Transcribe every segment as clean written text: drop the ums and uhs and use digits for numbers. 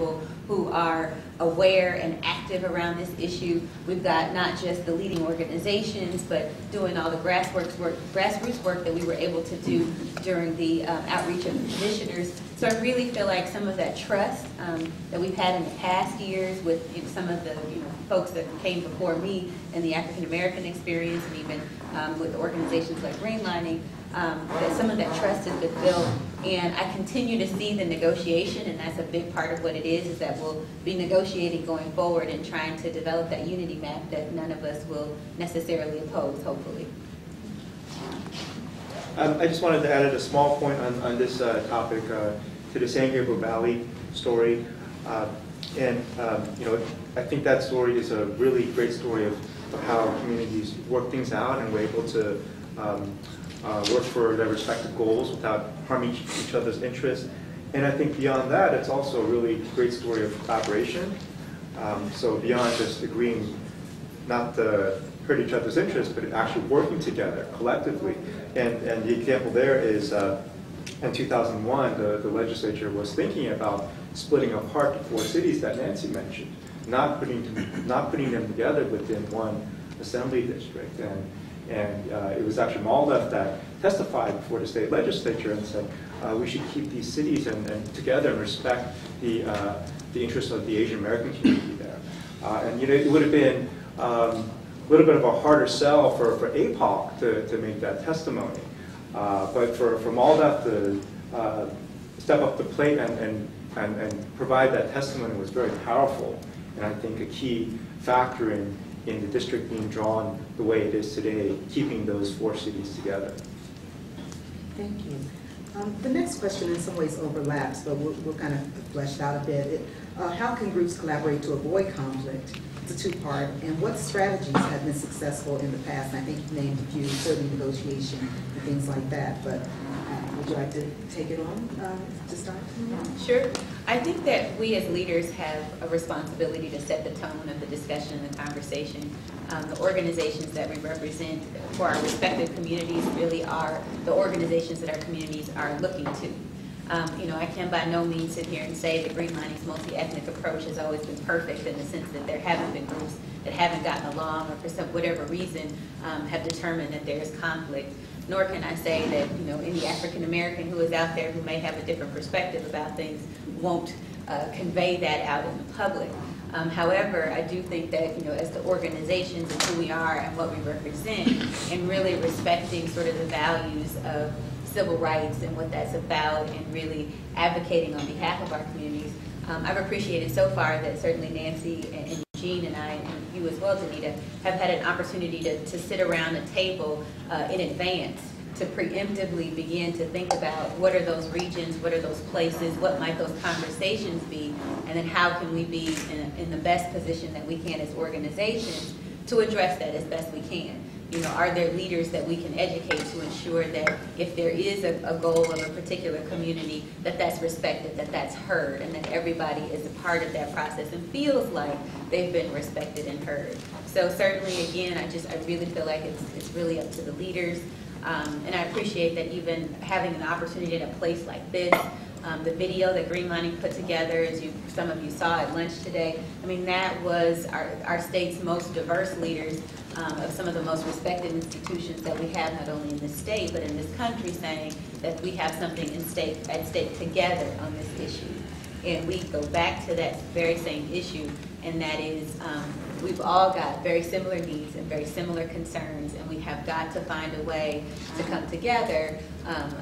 people who are aware and active around this issue. We've got not just the leading organizations, but doing all the grassroots work that we were able to do during the outreach of the commissioners. So I really feel like some of that trust that we've had in the past years with some of the folks that came before me in the African American experience, and even with organizations like Greenlining, that some of that trust has been built. And I continue to see the negotiation, and that's a big part of what it is that we'll be negotiating going forward and trying to develop that unity map that none of us will necessarily oppose, hopefully. I just wanted to add a small point on this topic to the San Gabriel Valley story. I think that story is a really great story of how communities work things out and we're able to work for their respective goals without harming each other's interests. And I think beyond that, it's also a really great story of collaboration. So beyond just agreeing not to hurt each other's interests, but actually working together collectively. And the example there is in 2001, the legislature was thinking about splitting apart the 4 cities that Nancy mentioned, not putting them together within one assembly district. And it was actually MALDEF that testified before the state legislature and said we should keep these cities and together and respect the interests of the Asian American community there. And it would have been a little bit of a harder sell for APOC to make that testimony. But for MALDEF to step up the plate and provide that testimony was very powerful, and I think a key factor in the district being drawn the way it is today, keeping those 4 cities together. Thank you. The next question in some ways overlaps, but we'll kind of flesh out a bit. How can groups collaborate to avoid conflict? It's a 2-part. And what strategies have been successful in the past? And I think you named a few, including negotiation and things like that. But would you like to take it on to start? Sure. I think that we as leaders have a responsibility to set the tone of the discussion and the conversation. The organizations that we represent for our respective communities really are the organizations that our communities are looking to. I can by no means sit here and say that Greenlining's multi-ethnic approach has always been perfect in the sense that there haven't been groups that haven't gotten along or for whatever reason have determined that there's conflict. Nor can I say that any African American who is out there who may have a different perspective about things won't convey that out in the public. However, I do think that as the organizations and who we are and what we represent, and really respecting sort of the values of civil rights and what that's about, and really advocating on behalf of our communities, I've appreciated so far that certainly Nancy and Jean and I, and you as well, Danita, have had an opportunity to sit around a table in advance to preemptively begin to think about what are those regions, what are those places, what might those conversations be, and then how can we be in the best position that we can as organizations to address that as best we can. Are there leaders that we can educate to ensure that if there is a goal of a particular community, that that's respected, that that's heard, and that everybody is a part of that process and feels like they've been respected and heard. So certainly, again, I really feel like it's really up to the leaders. And I appreciate that even having an opportunity at a place like this, the video that Greenlining put together, as some of you saw at lunch today, I mean, that was our state's most diverse leaders of some of the most respected institutions that we have, not only in this state, but in this country, saying that we have something at stake together on this issue. And we go back to that very same issue, and that is we've all got very similar needs and very similar concerns, and we have got to find a way to come together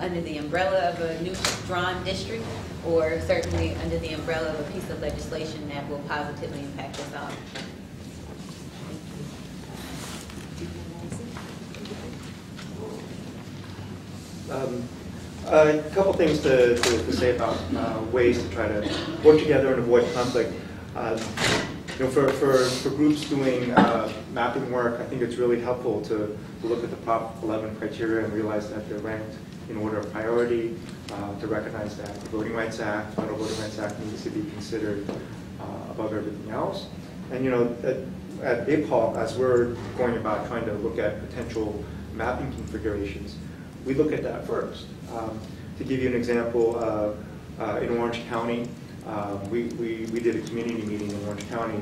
under the umbrella of a new drawn district, or certainly under the umbrella of a piece of legislation that will positively impact us all. A couple things to say about ways to try to work together and avoid conflict. For groups doing mapping work, I think it's really helpful to look at the Prop 11 criteria and realize that they're ranked in order of priority, to recognize that the Voting Rights Act, Federal Voting Rights Act, needs to be considered above everything else. And at APOC, as we're going about trying to look at potential mapping configurations, we look at that first. To give you an example, in Orange County, we did a community meeting in Orange County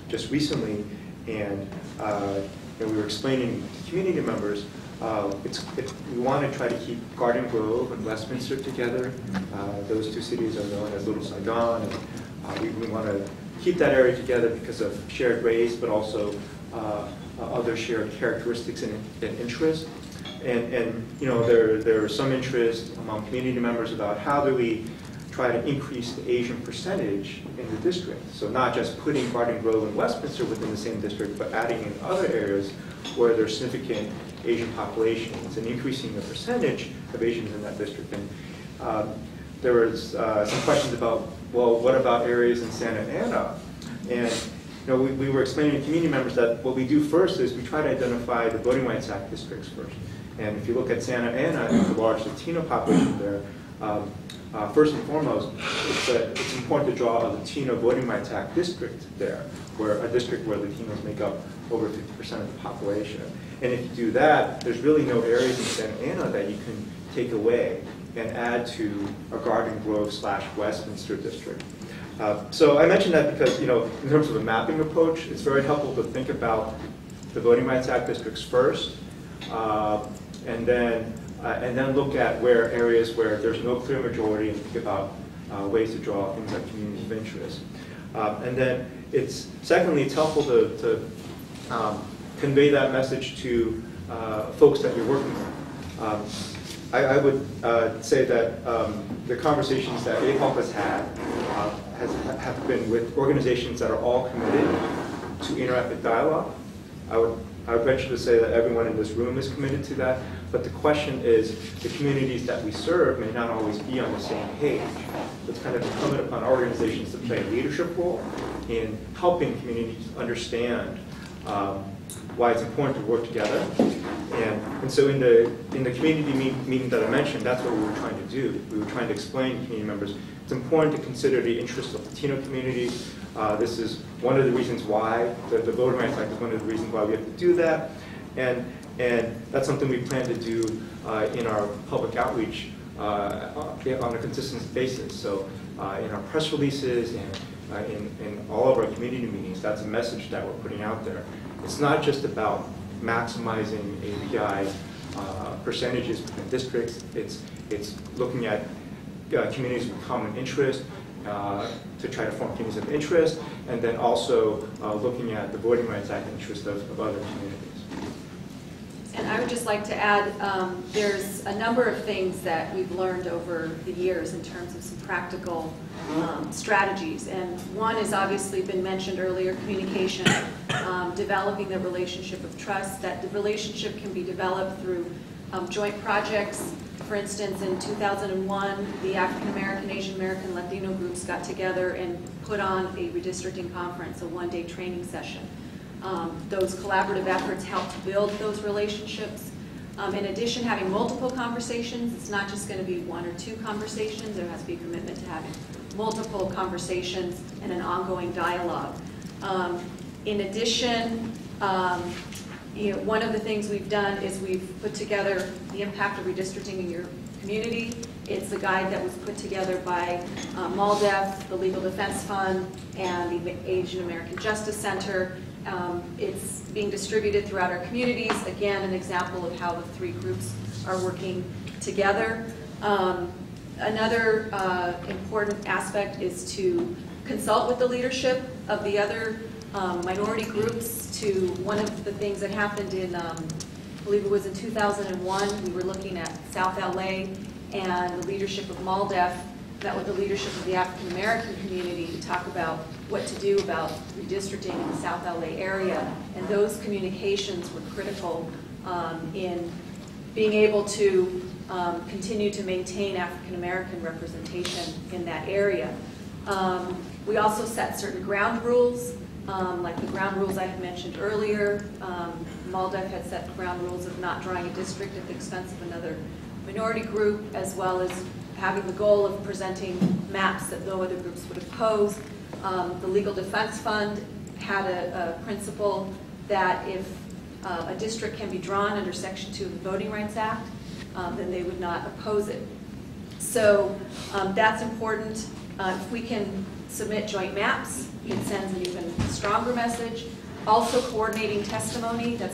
just recently, and we were explaining to community members we want to try to keep Garden Grove and Westminster together. Those two cities are known as Little Saigon, and we want to keep that area together because of shared race, but also other shared characteristics and interests. And you know, there are some interest among community members about how do we try to increase the Asian percentage in the district. So not just putting Garden Grove and Westminster within the same district, but adding in other areas where there's significant Asian populations and increasing the percentage of Asians in that district. And there was some questions about, well, what about areas in Santa Ana? And you know, we were explaining to community members that what we do first is we try to identify the Voting Rights Act districts first. And if you look at Santa Ana and the large Latino population there, first and foremost, it's important to draw a Latino Voting Rights Act district there, where a district where Latinos make up over 50% of the population. And if you do that, there's really no areas in Santa Ana that you can take away and add to a Garden Grove / Westminster district. So I mentioned that because, you know, in terms of a mapping approach, it's very helpful to think about the Voting Rights Act districts first, and then look at where areas where there's no clear majority and think about ways to draw things like communities of interest. And then secondly, it's helpful to convey that message to folks that you're working with. I would say that the conversations that OAFF has had have been with organizations that are all committed to interethnic dialogue. I would venture to say that everyone in this room is committed to that, but the question is the communities that we serve may not always be on the same page. It's kind of incumbent upon organizations to play a leadership role in helping communities understand why it's important to work together. And so in the community meeting that I mentioned, that's what we were trying to do. We were trying to explain to community members it's important to consider the interests of Latino communities. This is one of the reasons why, the Voting Rights Act is one of the reasons why we have to do that. And that's something we plan to do in our public outreach on a consistent basis. So in our press releases and in all of our community meetings, that's a message that we're putting out there. It's not just about maximizing API percentages within districts. It's looking at communities with common interest to try to form communities of interest, and then also looking at the Voting Rights Act interest of other communities. And I would just like to add, there's a number of things that we've learned over the years in terms of some practical strategies. And one has obviously been mentioned earlier, communication, developing the relationship of trust. That the relationship can be developed through joint projects. For instance, in 2001, the African American, Asian American, Latino groups got together and put on a redistricting conference, a one-day training session. Those collaborative efforts help to build those relationships. In addition, having multiple conversations, it's not just going to be one or two conversations. There has to be a commitment to having multiple conversations and an ongoing dialogue. In addition, one of the things we've done is we've put together the impact of redistricting in your community. It's a guide that was put together by MALDEF, the Legal Defense Fund, and the Asian American Justice Center. It's being distributed throughout our communities. Again, an example of how the three groups are working together. Another important aspect is to consult with the leadership of the other minority groups. One of the things that happened in, I believe it was in 2001, we were looking at South LA, and the leadership of MALDEF met with the leadership of the African American community to talk about what to do about redistricting in the South LA area. And those communications were critical in being able to continue to maintain African American representation in that area. We also set certain ground rules, like the ground rules I had mentioned earlier. MALDEF had set ground rules of not drawing a district at the expense of another minority group, as well as having the goal of presenting maps that no other groups would oppose. The Legal Defense Fund had a principle that if a district can be drawn under Section 2 of the Voting Rights Act, then they would not oppose it. So that's important. If we can submit joint maps, it sends an even stronger message. Also coordinating testimony, that's